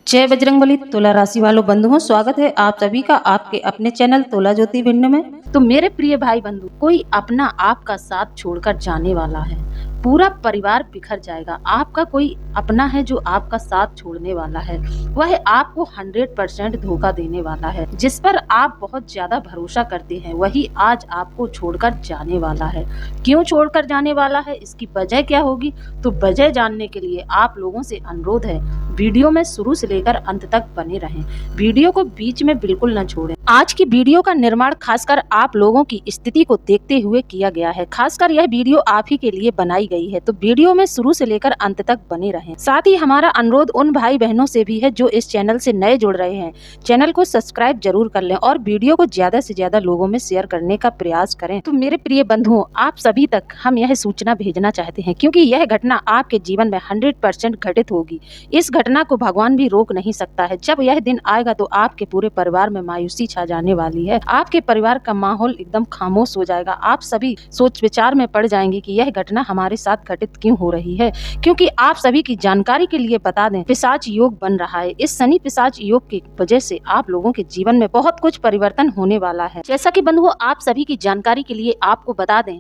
जय बजरंगबली। तुला राशि वालों बंधुओं, स्वागत है आप सभी का आपके अपने चैनल तुला ज्योति भिंड में। तो मेरे प्रिय भाई बंधु, कोई अपना आपका साथ छोड़कर जाने वाला है, पूरा परिवार बिखर जाएगा। आपका कोई अपना है जो आपका साथ छोड़ने वाला है, वह आपको 100% धोखा देने वाला है। जिस पर आप बहुत ज्यादा भरोसा करते हैं वही आज आपको छोड़कर जाने वाला है। क्यों छोड़कर जाने वाला है, इसकी वजह क्या होगी, तो वजह जानने के लिए आप लोगों से अनुरोध है, वीडियो में शुरू से लेकर अंत तक बने रहें। वीडियो को बीच में बिल्कुल न छोड़ें। आज की वीडियो का निर्माण खासकर आप लोगों की स्थिति को देखते हुए किया गया है। खासकर यह वीडियो आप ही के लिए बनाई गई है, तो वीडियो में शुरू से लेकर अंत तक बने रहें। साथ ही हमारा अनुरोध उन भाई बहनों से भी है जो इस चैनल से नए जुड़ रहे हैं, चैनल को सब्सक्राइब जरूर कर लें और वीडियो को ज्यादा से ज्यादा लोगों में शेयर करने का प्रयास करें। तो मेरे प्रिय बंधुओं, आप सभी तक हम यह सूचना भेजना चाहते हैं क्योंकि यह घटना आपके जीवन में 100% घटित होगी। इस घटना को भगवान भी रोक नहीं सकता है। जब यह दिन आएगा तो आपके पूरे परिवार में मायूसी छा जाने वाली है। आपके परिवार का माहौल एकदम खामोश हो जाएगा। आप सभी सोच विचार में पड़ जाएंगे कि यह घटना हमारे साथ घटित क्यों हो रही है। क्योंकि आप सभी की जानकारी के लिए बता दें, पिशाच योग बन रहा है। इस शनि पिशाच योग की वजह से आप लोगों के जीवन में बहुत कुछ परिवर्तन होने वाला है। जैसा कि बंधुओं, आप सभी की जानकारी के लिए आपको बता दें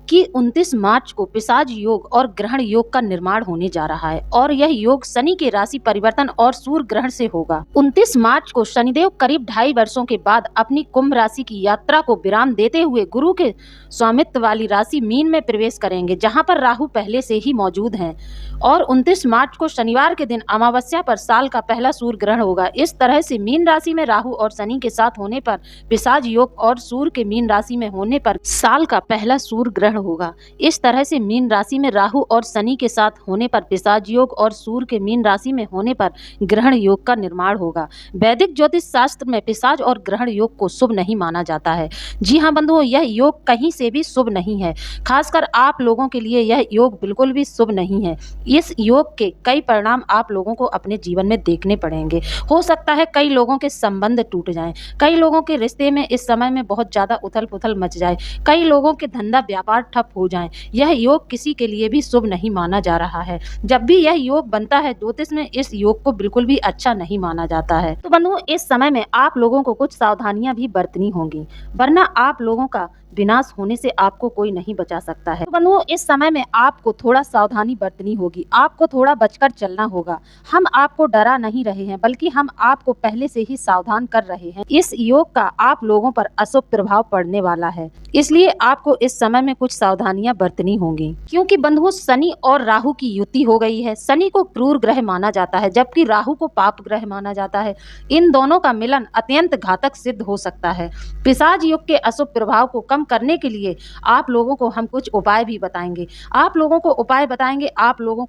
कि 29 मार्च को पिशाच योग और ग्रहण योग का निर्माण होने जा रहा है और यह योग शनि के राशि परिवर्तन और सूर्य ग्रहण से होगा। 29 मार्च को शनिदेव करीब 2.5 वर्षों के बाद अपनी कुंभ राशि की यात्रा को विराम देते हुए गुरु के स्वामित्व वाली राशि मीन में प्रवेश करेंगे, जहां पर राहु पहले से ही मौजूद हैं। और 29 मार्च को शनिवार के दिन अमावस्या पर साल का पहला सूर्य ग्रहण होगा। इस तरह से मीन राशि में राहु और शनि के साथ होने पर पिशाच योग और सूर्य के मीन राशि में होने पर साल का पहला सूर्य ग्रहण होगा। इस तरह से मीन राशि में राहु और शनि के साथ होने पर पिशाच योग और सूर्य के मीन राशि में होने पर ग्रहण योग का निर्माण होगा। वैदिक ज्योतिष शास्त्र में पिशाच और ग्रहण योग को शुभ नहीं माना जाता है। जी हाँ बंधुओं, यह योग कहीं से भी शुभ नहीं है। खासकर आप लोगों के लिए यह योग बिल्कुल भी शुभ नहीं है। इस योग के कई परिणाम आप लोगों को अपने जीवन में देखने पड़ेंगे। हो सकता है कई लोगों के संबंध टूट जाएं, कई लोगों के रिश्ते में इस समय में बहुत ज्यादा उथल पुथल मच जाए, कई लोगों के धंधा व्यापार ठप हो जाएं। यह योग किसी के लिए भी शुभ नहीं माना जा रहा है। जब भी यह योग बनता है ज्योतिष में इस योग को बिल्कुल भी अच्छा नहीं माना जाता है। तो बंधुओं, इस समय में आप लोगों को कुछ सावधानियां भी बरतनी होंगी, वरना आप लोगों का विनाश होने से आपको कोई नहीं बचा सकता है। तो बंधुओं, इस समय में आपको थोड़ा सावधानी बरतनी होगी, आपको थोड़ा बचकर चलना होगा। हम आपको डरा नहीं रहे हैं, बल्कि हम आपको पहले से ही सावधान कर रहे हैं। इस योग का आप लोगों पर अशुभ प्रभाव पड़ने वाला है, इसलिए आपको इस समय में कुछ सावधानियां बरतनी होंगी। क्योंकि बंधुओं, शनि और राहु की युति हो गई है। शनि को क्रूर ग्रह माना जाता है, जबकि राहु को पाप ग्रह माना जाता है। इन दोनों का मिलन अत्यंत घातक सिद्ध हो सकता है। पिशाच योग के अशुभ प्रभाव को कम करने के लिए आप लोगों को हम कुछ उपाय भी बताएंगे। आप लोगों को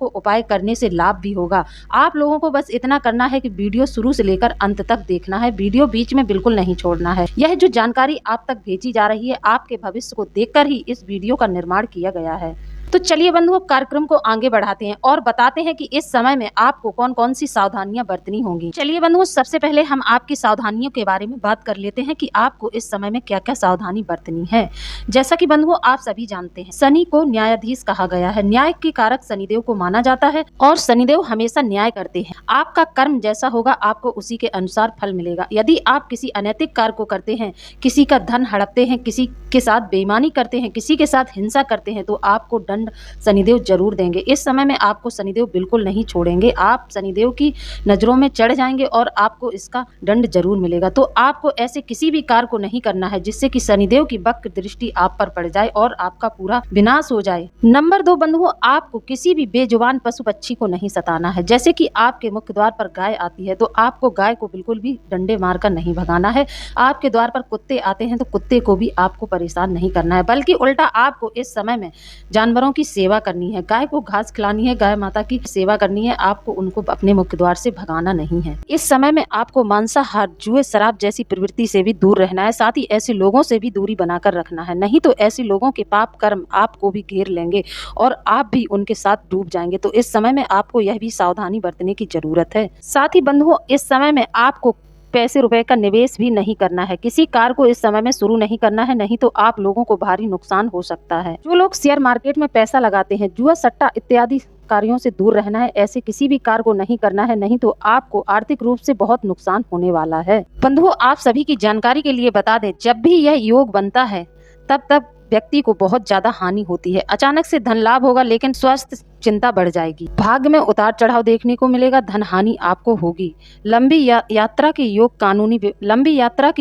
उपाय करने से लाभ भी होगा। आप लोगों को बस इतना करना है कि वीडियो शुरू से लेकर अंत तक देखना है, वीडियो बीच में बिल्कुल नहीं छोड़ना है। यह जो जानकारी आप तक भेजी जा रही है, आपके भविष्य को देखकर ही इस वीडियो का निर्माण किया गया है। तो चलिए बंधुओं, कार्यक्रम को आगे बढ़ाते हैं और बताते हैं कि इस समय में आपको कौन कौन सी सावधानियां बरतनी होंगी। चलिए बंधुओं, सबसे पहले हम आपकी सावधानियों के बारे में बात कर लेते हैं कि आपको इस समय में क्या क्या सावधानी बरतनी है। जैसा कि बंधुओं आप सभी जानते हैं, शनि को न्यायाधीश कहा गया है। न्याय के कारक शनिदेव को माना जाता है और शनिदेव हमेशा न्याय करते हैं। आपका कर्म जैसा होगा आपको उसी के अनुसार फल मिलेगा। यदि आप किसी अनैतिक कार्य को करते हैं, किसी का धन हड़पते हैं, किसी के साथ बेईमानी करते हैं, किसी के साथ हिंसा करते हैं, तो आपको दंड शनिदेव जरूर देंगे। इस समय में आपको शनिदेव बिल्कुल नहीं छोड़ेंगे। आप शनिदेव की नजरों में चढ़ जाएंगे और आपको इसका दंड जरूर मिलेगा। तो आपको ऐसे किसी भी कार्य को नहीं करना है जिससे कि शनिदेव की वक्र दृष्टि आप पर पड़ जाए और आपका पूरा विनाश हो जाए। नंबर 2 बंधुओं, आपको किसी भी बेजुबान पशु पक्षी को नहीं सताना है। जैसे कि आपके मुख्य द्वार पर गाय आती है तो आपको गाय को बिल्कुल भी डंडे मारकर नहीं भगाना है। आपके द्वार पर कुत्ते आते हैं तो कुत्ते को भी आपको परेशान नहीं करना है, बल्कि उल्टा आपको इस समय में जानवरों की सेवा करनी है। गाय को घास खिलानी है, गाय माता की सेवा करनी है। आपको उनको अपने मुख्य द्वार से भगाना नहीं है। इस समय में आपको मांसाहार, जुए, शराब जैसी प्रवृत्ति से भी दूर रहना है। साथ ही ऐसे लोगों से भी दूरी बनाकर रखना है, नहीं तो ऐसे लोगों के पाप कर्म आपको भी घेर लेंगे और आप भी उनके साथ डूब जाएंगे। तो इस समय में आपको यह भी सावधानी बरतने की जरूरत है। साथ ही बंधुओं, इस समय में आपको पैसे रुपए का निवेश भी नहीं करना है। किसी कार्य को इस समय में शुरू नहीं करना है, नहीं तो आप लोगों को भारी नुकसान हो सकता है। जो लोग शेयर मार्केट में पैसा लगाते हैं, जुआ, सट्टा इत्यादि कार्यों से दूर रहना है। ऐसे किसी भी कार्य को नहीं करना है, नहीं तो आपको आर्थिक रूप से बहुत नुकसान होने वाला है। बंधुओं, आप सभी की जानकारी के लिए बता दें, जब भी यह योग बनता है तब व्यक्ति को बहुत ज्यादा हानि होती है। अचानक से धन लाभ होगा, लेकिन स्वास्थ्य चिंता बढ़ जाएगी। भाग्य में उतार चढ़ाव देखने को मिलेगा। धन हानि आपको होगी। लंबी यात्रा के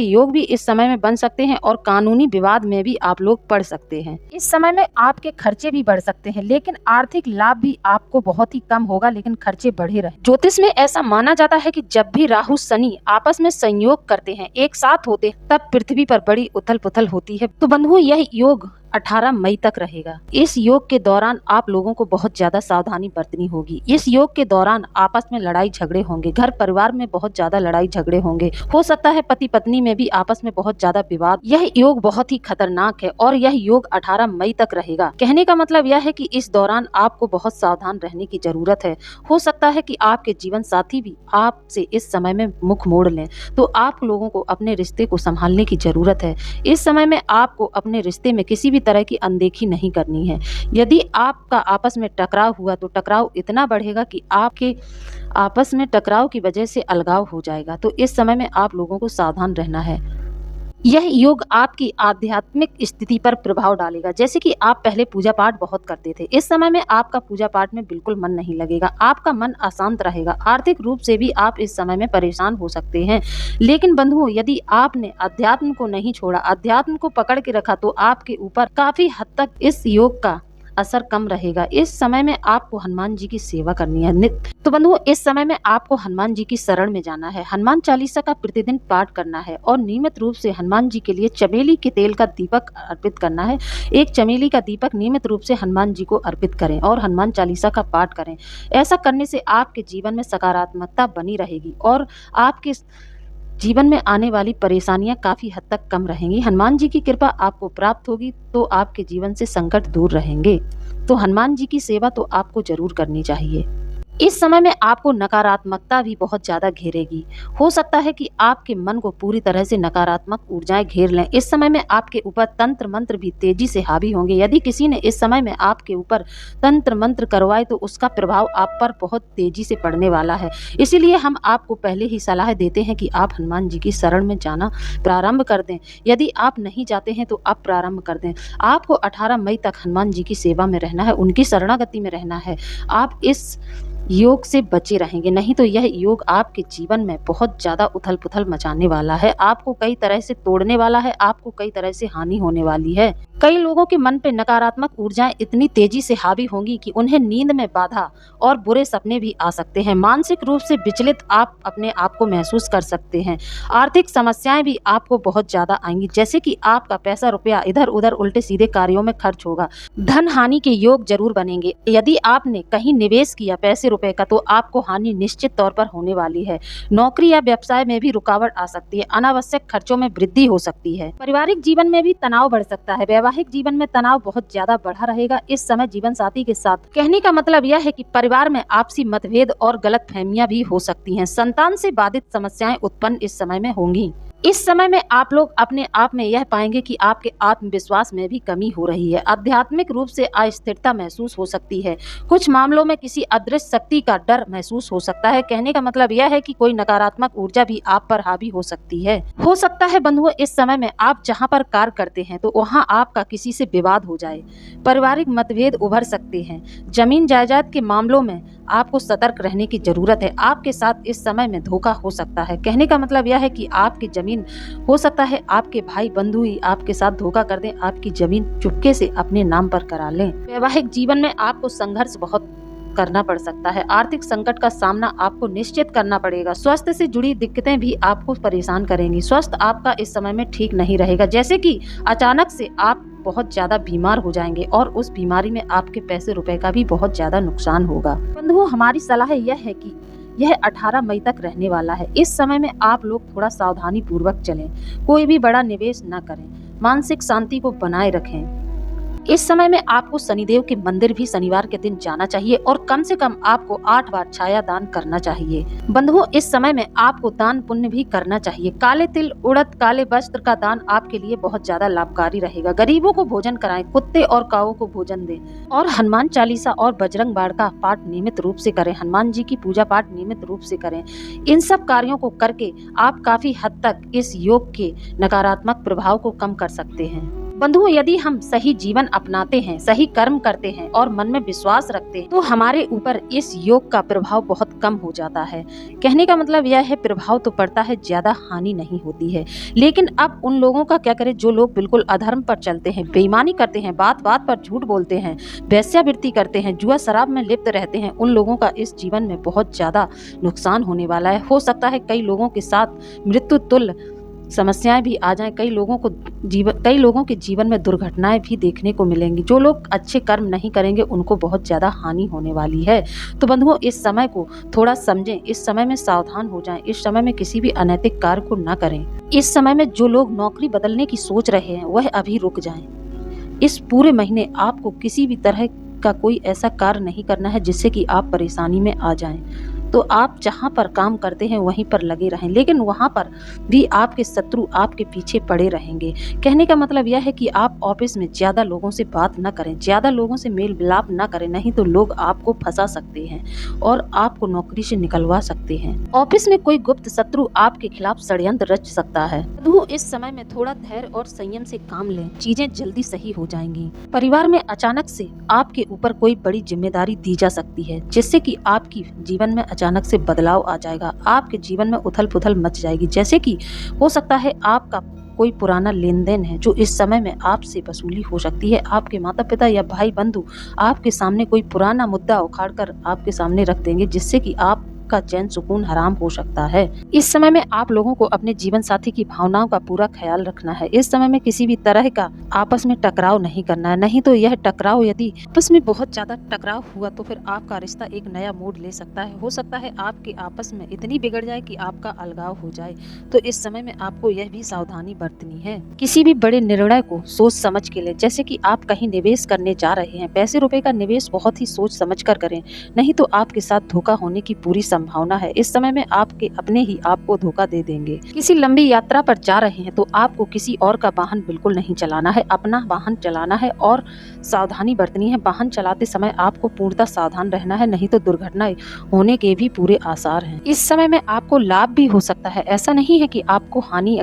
योग भी इस समय में बन सकते हैं और कानूनी विवाद में भी आप लोग पड़ सकते हैं। इस समय में आपके खर्चे भी बढ़ सकते हैं, लेकिन आर्थिक लाभ भी आपको बहुत ही कम होगा, लेकिन खर्चे बढ़े रहे। ज्योतिष में ऐसा माना जाता है कि जब भी राहु शनि आपस में संयोग करते हैं, एक साथ होते हैं, तब पृथ्वी पर बड़ी उथल पुथल होती है। तो बंधुओं, यह योग 18 मई तक रहेगा। इस योग के दौरान आप लोगों को बहुत ज्यादा सावधानी बरतनी होगी। इस योग के दौरान आपस में लड़ाई झगड़े होंगे, घर परिवार में बहुत ज्यादा लड़ाई झगड़े होंगे, हो सकता है पति पत्नी में भी आपस में बहुत ज्यादा विवाद। यह योग बहुत ही खतरनाक है और यह योग 18 मई तक रहेगा। कहने का मतलब यह है कि इस दौरान आपको बहुत सावधान रहने की जरूरत है। हो सकता है कि आपके जीवन साथी भी आपसे इस समय में मुख मोड़ लें, तो आप लोगों को अपने रिश्ते को संभालने की जरूरत है। इस समय में आपको अपने रिश्ते में किसी भी तरह की अनदेखी नहीं करनी है। यदि आपका आपस में टकराव हुआ तो टकराव इतना बढ़ेगा कि आपके आपस में टकराव की वजह से अलगाव हो जाएगा। तो इस समय में आप लोगों को सावधान रहना है। यह योग आपकी आध्यात्मिक स्थिति पर प्रभाव डालेगा। जैसे कि आप पहले पूजा पाठ बहुत करते थे, इस समय में आपका पूजा पाठ में बिल्कुल मन नहीं लगेगा, आपका मन अशांत रहेगा। आर्थिक रूप से भी आप इस समय में परेशान हो सकते हैं। लेकिन बंधुओं, यदि आपने अध्यात्म को नहीं छोड़ा, अध्यात्म को पकड़ के रखा, तो आपके ऊपर काफी हद तक इस योग का असर कम रहेगा। इस समय में आपको हनुमान जी की सेवा करनी है नित्य। तो बंधुओं, इस समय में आपको हनुमान जी की शरण में जाना है, हनुमान चालीसा का प्रतिदिन पाठ करना है और नियमित रूप से हनुमान जी के लिए चमेली के तेल का दीपक अर्पित करना है। एक चमेली का दीपक नियमित रूप से हनुमान जी को अर्पित करें और हनुमान चालीसा का पाठ करें। ऐसा करने से आपके जीवन में सकारात्मकता बनी रहेगी और आपके जीवन में आने वाली परेशानियां काफी हद तक कम रहेंगी। हनुमान जी की कृपा आपको प्राप्त होगी तो आपके जीवन से संकट दूर रहेंगे। तो हनुमान जी की सेवा तो आपको जरूर करनी चाहिए। इस समय में आपको नकारात्मकता भी बहुत ज्यादा घेरेगी। हो सकता है कि आपके मन को पूरी तरह से नकारात्मक ऊर्जाएं घेर लें। इस समय में आपके ऊपर तंत्र मंत्र भी तेजी से हावी होंगे। यदि किसी ने इस समय में आपके ऊपर तंत्र मंत्र करवाए तो उसका प्रभाव आप पर बहुत तेजी से पड़ने वाला है। इसीलिए हम आपको पहले ही सलाह देते हैं कि आप हनुमान जी की शरण में जाना प्रारंभ कर दें। यदि आप नहीं जाते हैं तो आप प्रारंभ कर दें। आपको 18 मई तक हनुमान जी की सेवा में रहना है, उनकी शरणागति में रहना है। आप इस योग से बचे रहेंगे, नहीं तो यह योग आपके जीवन में बहुत ज्यादा उथल पुथल मचाने वाला है, आपको कई तरह से तोड़ने वाला है, आपको कई तरह से हानि होने वाली है। कई लोगों के मन पे नकारात्मक ऊर्जाएं इतनी तेजी से हावी होंगी कि उन्हें नींद में बाधा और बुरे सपने भी आ सकते हैं। मानसिक रूप से विचलित आप अपने आप को महसूस कर सकते हैं। आर्थिक समस्याएं भी आपको बहुत ज्यादा आएंगी, जैसे कि आपका पैसा रुपया इधर उधर उल्टे सीधे कार्यों में खर्च होगा। धन हानि के योग जरूर बनेंगे। यदि आपने कहीं निवेश किया पैसे रुपए का तो आपको हानि निश्चित तौर पर होने वाली है। नौकरी या व्यवसाय में भी रुकावट आ सकती है। अनावश्यक खर्चों में वृद्धि हो सकती है। पारिवारिक जीवन में भी तनाव बढ़ सकता है। वैवाहिक जीवन में तनाव बहुत ज्यादा बढ़ा रहेगा इस समय जीवन साथी के साथ। कहने का मतलब यह है कि परिवार में आपसी मतभेद और गलतफहमियां भी हो सकती हैं। संतान से बाधित समस्याएं उत्पन्न इस समय में होंगी। इस समय में आप लोग अपने आप में यह पाएंगे कि आपके आत्मविश्वास में भी कमी हो रही है। आध्यात्मिक रूप से अस्थिरता महसूस हो सकती है। कुछ मामलों में किसी अदृश्य शक्ति का डर महसूस हो सकता है। कहने का मतलब यह है कि कोई नकारात्मक ऊर्जा भी आप पर हावी हो सकती है। हो सकता है बंधुओं, इस समय में आप जहां पर कार्य करते हैं तो वहां आपका किसी से विवाद हो जाए। पारिवारिक मतभेद उभर सकते हैं। जमीन जायदाद के मामलों में आपको सतर्क रहने की जरूरत है। आपके साथ इस समय में धोखा हो सकता है। कहने का मतलब यह है कि आपकी जमीन, हो सकता है आपके भाई बंधु ही आपके साथ धोखा कर दें, आपकी जमीन चुपके से अपने नाम पर करा लें। वैवाहिक जीवन में आपको संघर्ष बहुत करना पड़ सकता है। आर्थिक संकट का सामना आपको निश्चित करना पड़ेगा। स्वास्थ्य से जुड़ी दिक्कतें भी आपको परेशान करेंगी। स्वास्थ्य आपका इस समय में ठीक नहीं रहेगा, जैसे कि अचानक से आप बहुत ज्यादा बीमार हो जाएंगे और उस बीमारी में आपके पैसे रुपए का भी बहुत ज्यादा नुकसान होगा। बंधुओं, हमारी सलाह यह है कि यह 18 मई तक रहने वाला है। इस समय में आप लोग थोड़ा सावधानी पूर्वक चलें, कोई भी बड़ा निवेश न करें, मानसिक शांति को बनाए रखें। इस समय में आपको शनिदेव के मंदिर भी शनिवार के दिन जाना चाहिए और कम से कम आपको 8 बार छाया दान करना चाहिए। बंधुओं, इस समय में आपको दान पुण्य भी करना चाहिए। काले तिल, उड़द, काले वस्त्र का दान आपके लिए बहुत ज्यादा लाभकारी रहेगा। गरीबों को भोजन कराएं, कुत्ते और काऊ को भोजन दें और हनुमान चालीसा और बजरंग बाण का पाठ नियमित रूप से करें। हनुमान जी की पूजा पाठ नियमित रूप से करें। इन सब कार्यों को करके आप काफी हद तक इस योग के नकारात्मक प्रभाव को कम कर सकते हैं। बंधुओं, यदि हम सही जीवन अपनाते हैं, सही कर्म करते हैं और मन में विश्वास रखते हैं तो हमारे ऊपर इस योग का प्रभाव बहुत कम हो जाता है। कहने का मतलब यह है, प्रभाव तो पड़ता है, ज्यादा हानि नहीं होती है। लेकिन अब उन लोगों का क्या करें जो लोग बिल्कुल अधर्म पर चलते हैं, बेईमानी करते हैं, बात बात पर झूठ बोलते हैं, वेश्यावृत्ति करते हैं, जुआ शराब में लिप्त रहते हैं। उन लोगों का इस जीवन में बहुत ज्यादा नुकसान होने वाला है। हो सकता है कई लोगों के साथ मृत्यु तुल्य समस्याएं भी आ जाएं। कई लोगों के जीवन में दुर्घटनाएं भी देखने को मिलेंगी। जो लोग अच्छे कर्म नहीं करेंगे उनको बहुत ज्यादा हानि होने वाली है। तो बंधुओं, इस समय को थोड़ा समझें, इस समय में सावधान हो जाएं, इस समय में किसी भी अनैतिक कार्य को न करें। इस समय में जो लोग नौकरी बदलने की सोच रहे हैं वह अभी रुक जाएं। इस पूरे महीने आपको किसी भी तरह का कोई ऐसा कार्य नहीं करना है जिससे कि आप परेशानी में आ जाएं। तो आप जहां पर काम करते हैं वहीं पर लगे रहें, लेकिन वहां पर भी आपके शत्रु आपके पीछे पड़े रहेंगे। कहने का मतलब यह है कि आप ऑफिस में ज्यादा लोगों से बात न करें, ज्यादा लोगों से मेल मिलाप न करें, नहीं तो लोग आपको फंसा सकते हैं और आपको नौकरी से निकलवा सकते हैं। ऑफिस में कोई गुप्त शत्रु आपके खिलाफ षड्यंत्र रच सकता है। तो इस समय में थोड़ा धैर्य और संयम से काम लें, चीजें जल्दी सही हो जाएंगी। परिवार में अचानक से आपके ऊपर कोई बड़ी जिम्मेदारी दी जा सकती है जिससे कि आपकी जीवन में अचानक से बदलाव आ जाएगा। आपके जीवन में उथल पुथल मच जाएगी। जैसे कि हो सकता है आपका कोई पुराना लेन देन है जो इस समय में आपसे वसूली हो सकती है। आपके माता पिता या भाई बंधु आपके सामने कोई पुराना मुद्दा उखाड़ कर आपके सामने रख देंगे जिससे कि आप का चैन सुकून हराम हो सकता है। इस समय में आप लोगों को अपने जीवन साथी की भावनाओं का पूरा ख्याल रखना है। इस समय में किसी भी तरह का आपस में टकराव नहीं करना है, नहीं तो यह टकराव यदि आपस में बहुत ज्यादा टकराव हुआ तो फिर आपका रिश्ता एक नया मोड़ ले सकता है। हो सकता है आपके आपस में इतनी बिगड़ जाए कि आपका अलगाव हो जाए। तो इस समय में आपको यह भी सावधानी बरतनी है। किसी भी बड़े निर्णय को सोच समझ के ले, जैसे कि आप कहीं निवेश करने जा रहे हैं, पैसे रुपए का निवेश बहुत ही सोच समझ कर करें, नहीं तो आपके साथ धोखा होने की पूरी संभावना है। इस समय में आपके अपने ही आपको धोखा दे देंगे। किसी लंबी यात्रा पर जा रहे हैं तो आपको किसी और का वाहन बिल्कुल नहीं चलाना है, अपना वाहन चलाना है और सावधानी बरतनी है। वाहन चलाते समय आपको पूर्णतः सावधान रहना है, नहीं तो दुर्घटना होने के भी पूरे आसार हैं। इस समय में आपको लाभ भी हो सकता है। ऐसा नहीं है कि आपको हानि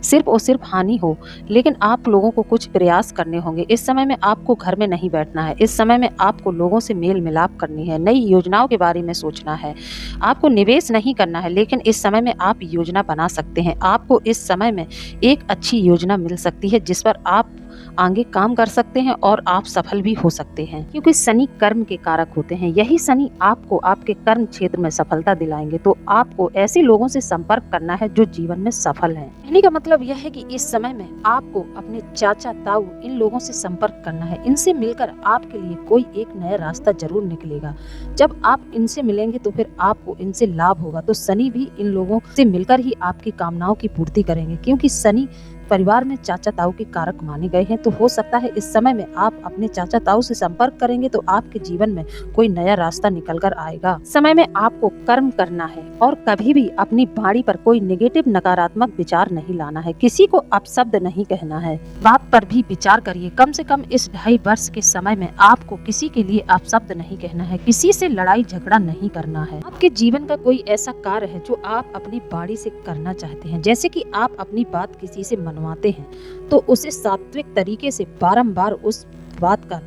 सिर्फ और सिर्फ हानि हो, लेकिन आप लोगों को कुछ प्रयास करने होंगे। इस समय में आपको घर में नहीं बैठना है। इस समय में आपको लोगों से मेल मिलाप करनी है, नई योजनाओं के बारे में सोचना है। आपको निवेश नहीं करना है, लेकिन इस समय में आप योजना बना सकते हैं। आपको इस समय में एक अच्छी योजना मिल सकती है जिस पर आप आगे काम कर सकते हैं और आप सफल भी हो सकते हैं, क्योंकि शनि कर्म के कारक होते हैं। यही शनि आपको आपके कर्म क्षेत्र में सफलता दिलाएंगे। तो आपको ऐसे लोगों से संपर्क करना है जो जीवन में सफल हैं। कहने का मतलब यह है कि इस समय में आपको अपने चाचा ताऊ इन लोगों से संपर्क करना है। इनसे मिलकर आपके लिए कोई एक नया रास्ता जरूर निकलेगा। जब आप इनसे मिलेंगे तो फिर आपको इनसे लाभ होगा। तो शनि भी इन लोगों से मिलकर ही आपकी कामनाओं की पूर्ति करेंगे, क्योंकि शनि परिवार में चाचा ताऊ के कारक माने गए हैं। तो हो सकता है इस समय में आप अपने चाचा ताऊ से संपर्क करेंगे तो आपके जीवन में कोई नया रास्ता निकल कर आएगा। समय में आपको कर्म करना है और कभी भी अपनी वाणी पर कोई नेगेटिव नकारात्मक विचार नहीं लाना है। किसी को अपशब्द नहीं कहना है। बात पर भी विचार करिए। कम से कम इस 2.5 वर्ष के समय में आपको किसी के लिए अपशब्द नहीं कहना है, किसी से लड़ाई झगड़ा नहीं करना है। आपके जीवन का कोई ऐसा कार्य है जो आप अपनी वाणी से करना चाहते हैं, जैसे कि आप अपनी बात किसी से मनवाते हैं तो उसे सात्विक तरीके से बारंबार उस बात का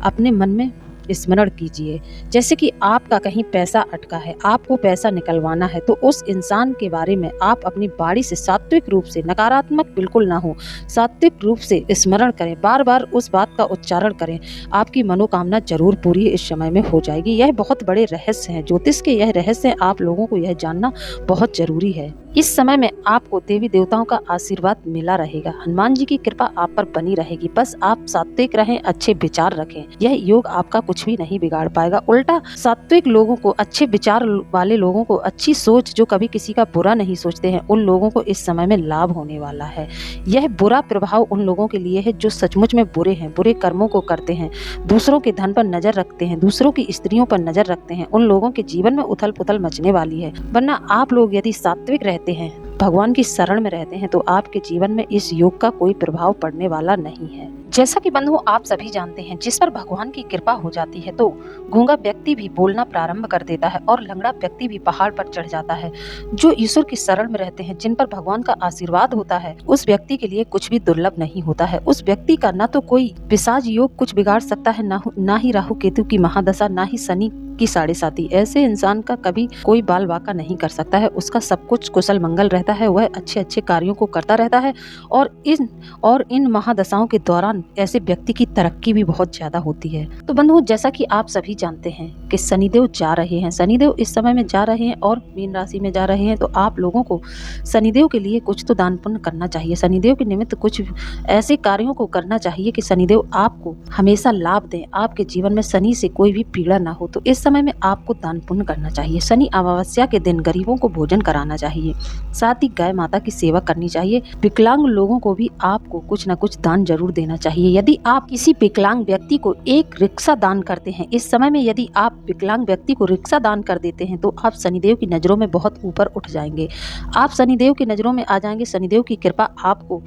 अपने मन में स्मरण कीजिए। जैसे कि आपका कहीं पैसा अटका है, आपको पैसा निकलवाना है, तो उस इंसान के बारे में आप अपनी वाणी से सात्विक रूप से, नकारात्मक बिल्कुल ना हो, सात्विक रूप से स्मरण करें, बार बार उस बात का उच्चारण करें। आपकी मनोकामना जरूर पूरी इस समय में हो जाएगी। यह बहुत बड़े रहस्य हैं, ज्योतिष के यह रहस्य आप लोगों को यह जानना बहुत जरूरी है। इस समय में आपको देवी देवताओं का आशीर्वाद मिला रहेगा। हनुमान जी की कृपा आप पर बनी रहेगी। बस आप सात्विक रहें, अच्छे विचार रखें। यह योग आपका कुछ कुछ भी नहीं बिगाड़ पाएगा। उल्टा सात्विक लोगों को, अच्छे विचार वाले लोगों को, अच्छी सोच जो कभी किसी का बुरा नहीं सोचते हैं, उन लोगों को इस समय में लाभ होने वाला है। यह बुरा प्रभाव उन लोगों के लिए है जो सचमुच में बुरे हैं, बुरे कर्मों को करते हैं, दूसरों के धन पर नजर रखते हैं, दूसरों की स्त्रियों पर नजर रखते हैं। उन लोगों के जीवन में उथल पुथल मचने वाली है। वरना आप लोग यदि सात्विक रहते हैं, भगवान की शरण में रहते हैं, तो आपके जीवन में इस योग का कोई प्रभाव पड़ने वाला नहीं है। जैसा कि बंधुओं आप सभी जानते हैं, जिस पर भगवान की कृपा हो जाती है तो गूंगा व्यक्ति भी बोलना प्रारंभ कर देता है और लंगड़ा व्यक्ति भी पहाड़ पर चढ़ जाता है। जो ईश्वर की शरण में रहते हैं, जिन पर भगवान का आशीर्वाद होता है, उस व्यक्ति के लिए कुछ भी दुर्लभ नहीं होता है। उस व्यक्ति का न तो कोई पिशाच योग कुछ बिगाड़ सकता है, ना ही राहु केतु की महादशा, ना ही शनि की 7.5। ऐसे इंसान का कभी कोई बाल बाका नहीं कर सकता है। उसका सब कुछ कुशल मंगल रहता है, वह अच्छे अच्छे कार्यों को करता रहता है और इन महादशाओं के दौरान ऐसे व्यक्ति की तरक्की भी बहुत ज्यादा होती है। तो बंधुओं, जैसा कि आप सभी जानते हैं कि शनिदेव जा रहे हैं, शनिदेव इस समय में जा रहे हैं और मीन राशि में जा रहे हैं, तो आप लोगों को शनिदेव के लिए कुछ तो दान पुण्य करना चाहिए। शनिदेव के निमित्त कुछ ऐसे कार्यों को करना चाहिए कि शनिदेव आपको हमेशा लाभ दें, आपके जीवन में शनि से कोई भी पीड़ा ना हो। तो इस समय में आपको दान पुण्य करना चाहिए। शनि अमावस्या के दिन गरीबों को भोजन कराना चाहिए, साथ ही गाय माता की सेवा करनी चाहिए। विकलांग लोगों को भी आपको कुछ न कुछ दान जरूर देना चाहिए। यदि आप किसी विकलांग व्यक्ति को एक रिक्शा दान करते हैं, इस समय में यदि आप विकलांग व्यक्ति को रिक्शा दान कर देते हैं, तो आप शनिदेव की नजरों में बहुत ऊपर उठ जाएंगे। आप शनिदेव की नजरों में आ जाएंगे। शनिदेव की कृपा आपको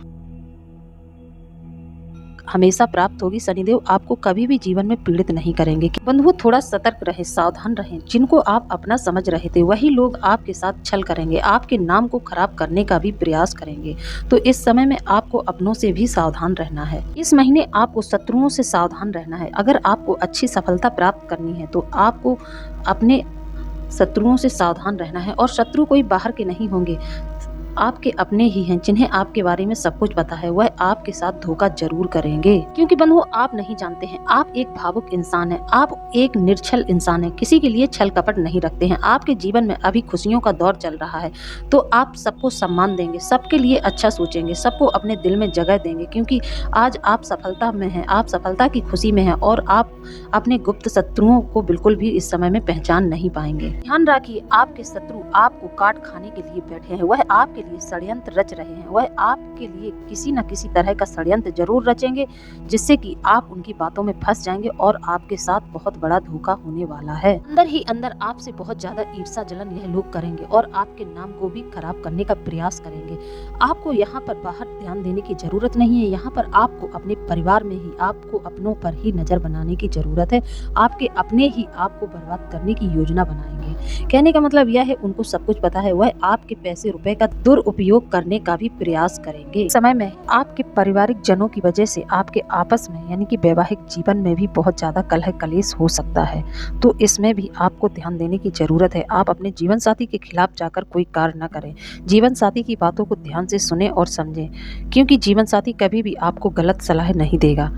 हमेशा प्राप्त होगी। शनिदेव आपको कभी भी जीवन में पीड़ित नहीं करेंगे। बंधुओं, थोड़ा सतर्क रहें, सावधान रहें। जिनको आप अपना समझ रहे थे, वही लोग आपके साथ छल करेंगे, आपके नाम को खराब करने का भी प्रयास करेंगे। तो इस समय में आपको अपनों से भी सावधान रहना है। इस महीने आपको शत्रुओं से सावधान रहना है। अगर आपको अच्छी सफलता प्राप्त करनी है तो आपको अपने शत्रुओं से सावधान रहना है। और शत्रु कोई बाहर के नहीं होंगे, आपके अपने ही हैं, जिन्हें आपके बारे में सब कुछ पता है। वह आपके साथ धोखा जरूर करेंगे, क्योंकि बंधुओं आप नहीं जानते हैं, आप एक भावुक इंसान हैं, आप एक निर्छल इंसान हैं, किसी के लिए छल कपट नहीं रखते हैं। आपके जीवन में अभी खुशियों का दौर चल रहा है, तो आप सबको सम्मान देंगे, सबके लिए अच्छा सोचेंगे, सबको अपने दिल में जगह देंगे, क्योंकि आज आप सफलता में हैं, आप सफलता की खुशी में हैं और आप अपने गुप्त शत्रुओं को बिल्कुल भी इस समय में पहचान नहीं पाएंगे। ध्यान रखिए, आपके शत्रु आपको काट खाने के लिए बैठे हैं, वह आपके लिए षड्यंत्र रच रहे हैं। वह आपके लिए किसी न किसी तरह का षड्यंत्र जरूर रचेंगे, जिससे कि आप उनकी बातों में फंस जाएंगे और आपके साथ बहुत बड़ा धोखा होने वाला है। अंदर ही अंदर आपसे बहुत ज्यादा ईर्ष्या जलन यह लोग करेंगे और आपके नाम को भी खराब करने का प्रयास करेंगे। आपको यहाँ पर बाहर ध्यान देने की जरूरत नहीं है। यहाँ पर आपको अपने परिवार में ही, आपको अपनों पर ही नजर बनाने की जरूरत है। आपके अपने ही आपको बर्बाद करने की योजना बनाएंगे। कहने का मतलब यह है, उनको सब कुछ पता है। वह आपके पैसे रुपए का दुरुपयोग करने का भी प्रयास करेंगे। समय में आपके पारिवारिक जनों की वजह से आपके आपस में यानी कि वैवाहिक जीवन में भी बहुत ज्यादा कलह कलेश हो सकता है। तो इसमें भी आपको ध्यान देने की जरूरत है। आप अपने जीवन साथी के खिलाफ जाकर कोई कार्य न करें। जीवन साथी की बातों को ध्यान से सुने और समझें, क्योंकि जीवन साथी कभी भी आपको गलत सलाह नहीं देगा।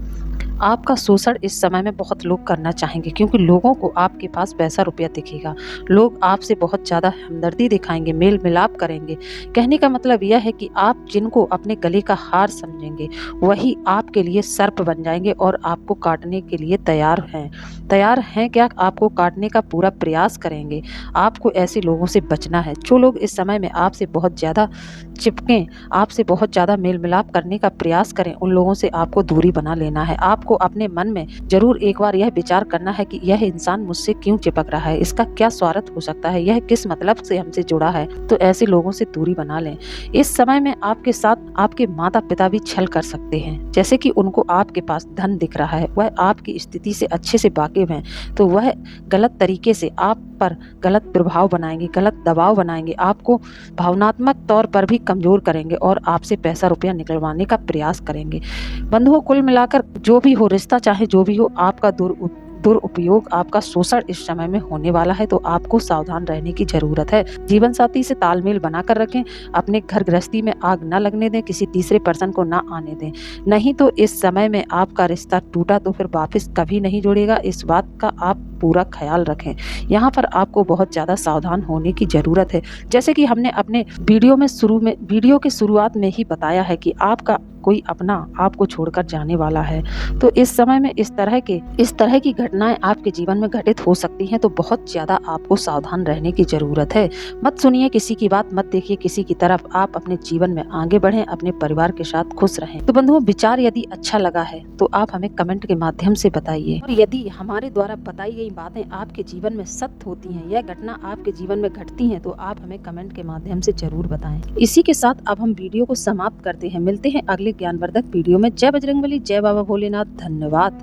आपका शोषण इस समय में बहुत लोग करना चाहेंगे, क्योंकि लोगों को आपके पास पैसा रुपया दिखेगा। लोग आपसे बहुत ज़्यादा हमदर्दी दिखाएंगे, मेल मिलाप करेंगे। कहने का मतलब यह है कि आप जिनको अपने गले का हार समझेंगे, वही आपके लिए सर्प बन जाएंगे और आपको काटने के लिए तैयार हैं क्या? आपको काटने का पूरा प्रयास करेंगे। आपको ऐसे लोगों से बचना है। जो लोग इस समय में आपसे बहुत ज़्यादा चिपकें, आपसे बहुत ज़्यादा मेल मिलाप करने का प्रयास करें, उन लोगों से आपको दूरी बना लेना है। आपको अपने मन में जरूर एक बार यह विचार करना है कि यह इंसान मुझसे क्यों चिपक रहा है, इसका क्या स्वार्थ हो सकता है, यह किस मतलब से हमसे जुड़ा है। तो ऐसे लोगों से दूरी बना लें। इस समय में आपके साथ आपके माता पिता भी छल कर सकते हैं। जैसे कि उनको आपके पास धन दिख रहा है, वह आपकी स्थिति से अच्छे से वाकिफ हैं, तो वह गलत तरीके से आप पर गलत प्रभाव बनाएंगे, गलत दबाव बनाएंगे, आपको भावनात्मक तौर पर भी कमजोर करेंगे और आपसे पैसा रुपया निकलवाने का प्रयास करेंगे। बंधुओं, कुल मिलाकर जो भी हो रिश्ता, चाहे जो भी हो, आपका दुरुपयोग, आपका शोषण इस समय में होने वाला है। तो आपको सावधान रहने की जरूरत है। जीवन साथी से तालमेल बनाकर रखें। अपने घर गृहस्थी में आग न लगने दें, किसी तीसरे पर्सन को ना आने दें, नहीं तो इस समय में आपका रिश्ता टूटा तो फिर वापस कभी नहीं जुड़ेगा। इस बात का आप पूरा ख्याल रखें। यहाँ पर आपको बहुत ज़्यादा सावधान होने की ज़रूरत है। जैसे कि हमने अपने वीडियो के शुरुआत में ही बताया है कि आपका कोई अपना आपको छोड़कर जाने वाला है, तो इस समय में इस तरह की घटनाएं आपके जीवन में घटित हो सकती हैं, तो बहुत ज़्यादा आपको सावधान रहने की ज़रूरत है। मत सुनिए किसी की बात, मत देखिए किसी की तरफ, आप अपने जीवन में आगे बढ़ें, अपने परिवार के साथ खुश रहें। तो बंधुओं, विचार यदि अच्छा लगा है तो आप हमें कमेंट के माध्यम से बताइए, और यदि हमारे द्वारा बताई गई बातें आपके जीवन में सत्य होती हैं, यह घटना आपके जीवन में घटती हैं, तो आप हमें कमेंट के माध्यम से जरूर बताएं। इसी के साथ अब हम वीडियो को समाप्त करते हैं। मिलते हैं अगले ज्ञानवर्धक वीडियो में। जय बजरंगबली, जय बाबा भोलेनाथ, धन्यवाद।